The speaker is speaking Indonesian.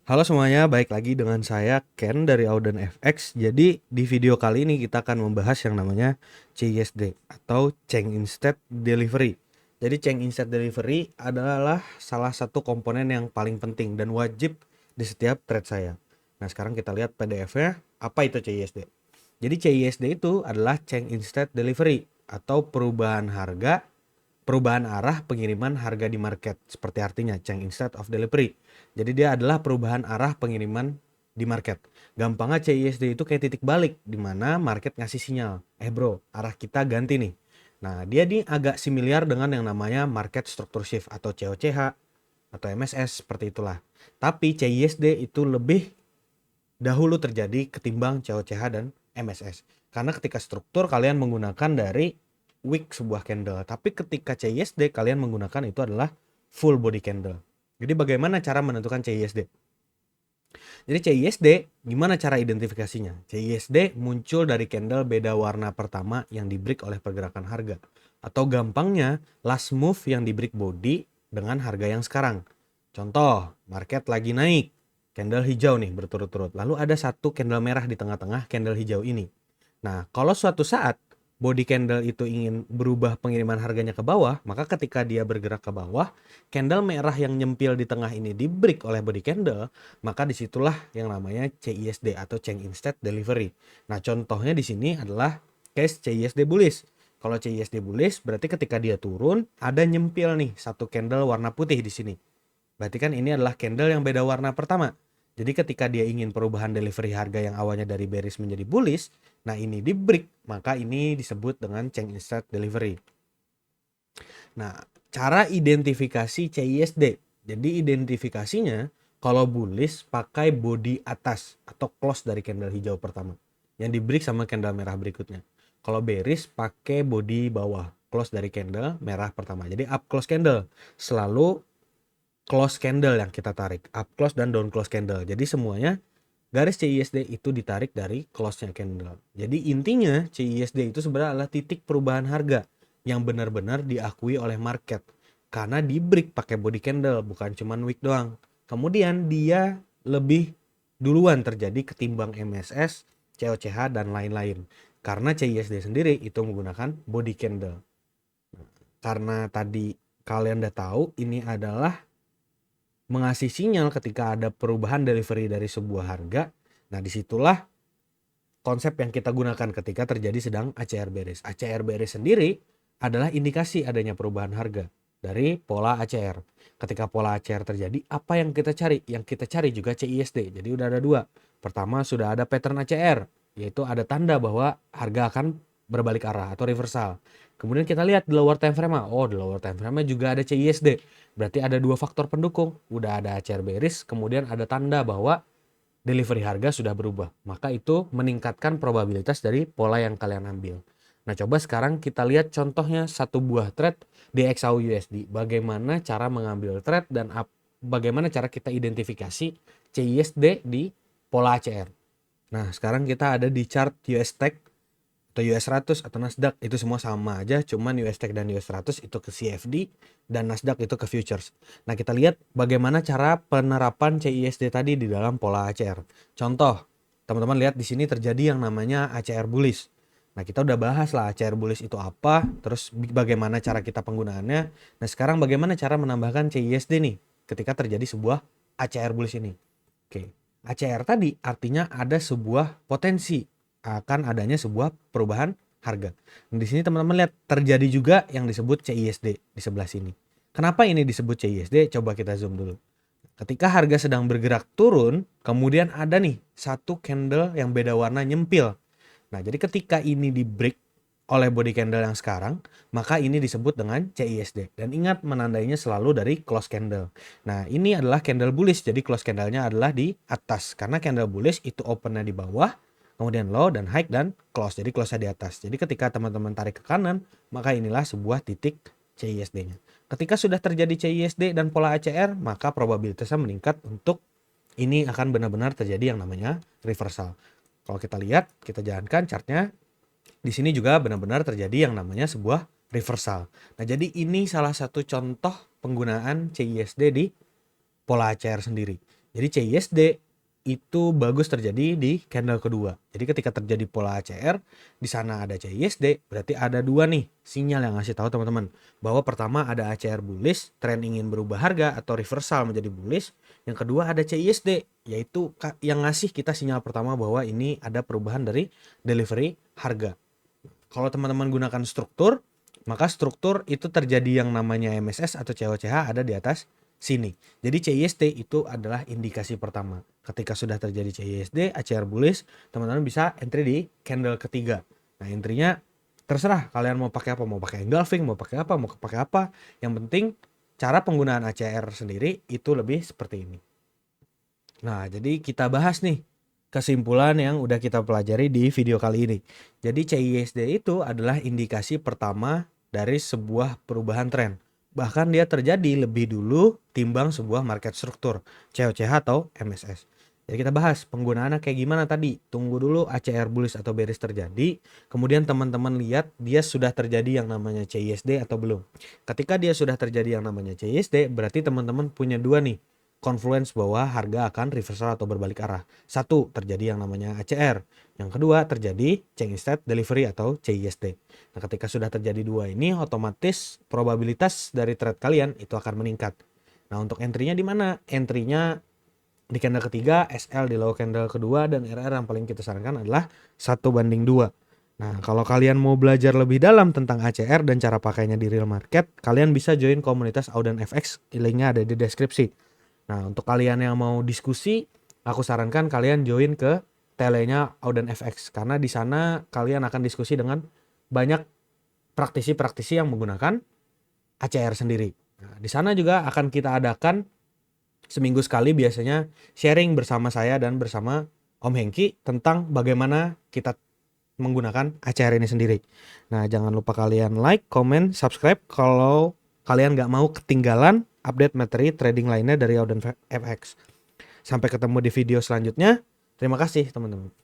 Halo semuanya, baik lagi dengan saya Ken dari Auden FX. Jadi di video kali ini kita akan membahas yang namanya CISD atau Chain Instead Delivery. Jadi Chain Instead Delivery adalah salah satu komponen yang paling penting dan wajib di setiap trade saya. Nah sekarang kita lihat PDF-nya, apa itu CISD. Jadi CISD itu adalah Chain Instead Delivery atau perubahan arah pengiriman harga di market, seperti artinya change instead of delivery. Jadi dia adalah perubahan arah pengiriman di market. Gampangnya CISD itu kayak titik balik di mana market ngasih sinyal, bro, arah kita ganti nih. Nah, dia ini agak similar dengan yang namanya market structure shift atau COCH atau MSS, seperti itulah. Tapi CISD itu lebih dahulu terjadi ketimbang COCH dan MSS. Karena ketika struktur kalian menggunakan dari wick sebuah candle, tapi ketika CISD kalian menggunakan itu adalah full body candle. Jadi bagaimana cara menentukan CISD? Jadi CISD gimana cara identifikasinya? CISD muncul dari candle beda warna pertama yang di break oleh pergerakan harga. Atau gampangnya last move yang di break body dengan harga yang sekarang. Contoh, market lagi naik, candle hijau nih berturut-turut. Lalu ada satu candle merah di tengah-tengah candle hijau ini. Nah, kalau suatu saat body candle itu ingin berubah pengiriman harganya ke bawah, maka ketika dia bergerak ke bawah, candle merah yang nyempil di tengah ini di break oleh body candle, maka disitulah yang namanya CISD atau Chain Instead Delivery. Nah, contohnya di sini adalah case CISD bullish. Kalau CISD bullish berarti ketika dia turun ada nyempil nih satu candle warna putih di sini. Berarti kan ini adalah candle yang beda warna pertama. Jadi ketika dia ingin perubahan delivery harga yang awalnya dari bearish menjadi bullish, nah ini di break, maka ini disebut dengan Chain Instead Delivery. Nah, cara identifikasi CISD. Jadi identifikasinya kalau bullish pakai body atas atau close dari candle hijau pertama yang di break sama candle merah berikutnya. Kalau bearish pakai body bawah, close dari candle merah pertama. Jadi up close candle selalu close candle yang kita tarik, up close dan down close candle. Jadi semuanya garis CISD itu ditarik dari close-nya candle. Jadi intinya CISD itu sebenarnya adalah titik perubahan harga yang benar-benar diakui oleh market. Karena di break pakai body candle, bukan cuma wick doang. Kemudian dia lebih duluan terjadi ketimbang MSS, COCH dan lain-lain. Karena CISD sendiri itu menggunakan body candle. Karena tadi kalian udah tahu ini adalah mengasih sinyal ketika ada perubahan delivery dari sebuah harga. Nah, disitulah konsep yang kita gunakan ketika terjadi sedang ACR bearish. ACR bearish sendiri adalah indikasi adanya perubahan harga dari pola ACR. Ketika pola ACR terjadi, apa yang kita cari? Yang kita cari juga CISD. Jadi udah ada dua. Pertama, sudah ada pattern ACR, yaitu ada tanda bahwa harga akan berbalik arah atau reversal. Kemudian kita lihat di lower time frame. Oh, di lower time frame juga ada CISD. Berarti ada dua faktor pendukung. Udah ada ACR bearish, kemudian ada tanda bahwa delivery harga sudah berubah. Maka itu meningkatkan probabilitas dari pola yang kalian ambil. Nah, coba sekarang kita lihat contohnya satu buah trade di XAU USD. Bagaimana cara mengambil trade dan bagaimana cara kita identifikasi CISD di pola ACR. Nah, sekarang kita ada di chart US Tech atau US 100 atau Nasdaq, itu semua sama aja, cuman US Tech dan US 100 itu ke CFD dan Nasdaq itu ke futures. Nah, kita lihat bagaimana cara penerapan CISD tadi di dalam pola ACR. Contoh, teman-teman lihat di sini terjadi yang namanya ACR bullish. Nah, kita udah bahas lah ACR bullish itu apa, terus bagaimana cara kita penggunaannya. Nah, sekarang bagaimana cara menambahkan CISD nih ketika terjadi sebuah ACR bullish ini. Oke, ACR tadi artinya ada sebuah potensi akan adanya sebuah perubahan harga. Nah, di sini teman-teman lihat terjadi juga yang disebut CISD di sebelah sini. Kenapa ini disebut CISD? Coba kita zoom dulu. Ketika harga sedang bergerak turun, kemudian ada nih satu candle yang beda warna nyempil. Nah, jadi ketika ini di break oleh body candle yang sekarang, maka ini disebut dengan CISD. Dan ingat menandainya selalu dari close candle. Nah, ini adalah candle bullish, jadi close candlenya adalah di atas. Karena candle bullish itu opennya di bawah, kemudian low dan high dan close. Jadi close-nya di atas. Jadi ketika teman-teman tarik ke kanan, maka inilah sebuah titik CISD-nya. Ketika sudah terjadi CISD dan pola ACR, maka probabilitasnya meningkat untuk ini akan benar-benar terjadi yang namanya reversal. Kalau kita lihat, kita jalankan chartnya, di sini juga benar-benar terjadi yang namanya sebuah reversal. Nah, jadi ini salah satu contoh penggunaan CISD di pola ACR sendiri. Jadi CISD itu bagus terjadi di candle kedua. Jadi ketika terjadi pola ACR, di sana ada CISD, berarti ada dua nih sinyal yang ngasih tahu teman-teman bahwa pertama ada ACR bullish, tren ingin berubah harga atau reversal menjadi bullish. Yang kedua ada CISD, yaitu yang ngasih kita sinyal pertama bahwa ini ada perubahan dari delivery harga. Kalau teman-teman gunakan struktur, maka struktur itu terjadi yang namanya MSS atau COCH ada di atas sini. Jadi CISD itu adalah indikasi pertama. Ketika sudah terjadi CISD, ACR bullish, teman-teman bisa entry di candle ketiga. Nah, intinya terserah kalian mau pakai apa, mau pakai engulfing, mau pakai apa, mau pakai apa. Yang penting cara penggunaan ACR sendiri itu lebih seperti ini. Nah, jadi kita bahas nih kesimpulan yang udah kita pelajari di video kali ini. Jadi CISD itu adalah indikasi pertama dari sebuah perubahan tren. Bahkan dia terjadi lebih dulu timbang sebuah market struktur, COCH atau MSS. Jadi kita bahas penggunaannya kayak gimana tadi. Tunggu dulu ACR bullish atau bearish terjadi, kemudian teman-teman lihat dia sudah terjadi yang namanya CISD atau belum. Ketika dia sudah terjadi yang namanya CISD, berarti teman-teman punya dua nih confluence bahwa harga akan reversal atau berbalik arah. Satu, terjadi yang namanya ACR. Yang kedua, terjadi change state delivery atau CISD. Nah, ketika sudah terjadi dua ini, otomatis probabilitas dari trade kalian itu akan meningkat. Nah, untuk entry-nya di mana? Entry-nya di candle ketiga, SL di low candle kedua, dan RR yang paling kita sarankan adalah 1:2. Nah, kalau kalian mau belajar lebih dalam tentang ACR dan cara pakainya di real market, kalian bisa join komunitas Audan FX, linknya ada di deskripsi. Nah, untuk kalian yang mau diskusi, aku sarankan kalian join ke telenya Audan FX karena di sana kalian akan diskusi dengan banyak praktisi-praktisi yang menggunakan ACR sendiri. Nah, di sana juga akan kita adakan seminggu sekali biasanya sharing bersama saya dan bersama Om Hengki tentang bagaimana kita menggunakan ACR ini sendiri. Nah, jangan lupa kalian like, comment, subscribe kalau kalian nggak mau ketinggalan update materi trading lainnya dari Audan FX. Sampai ketemu di video selanjutnya. Terima kasih teman-teman.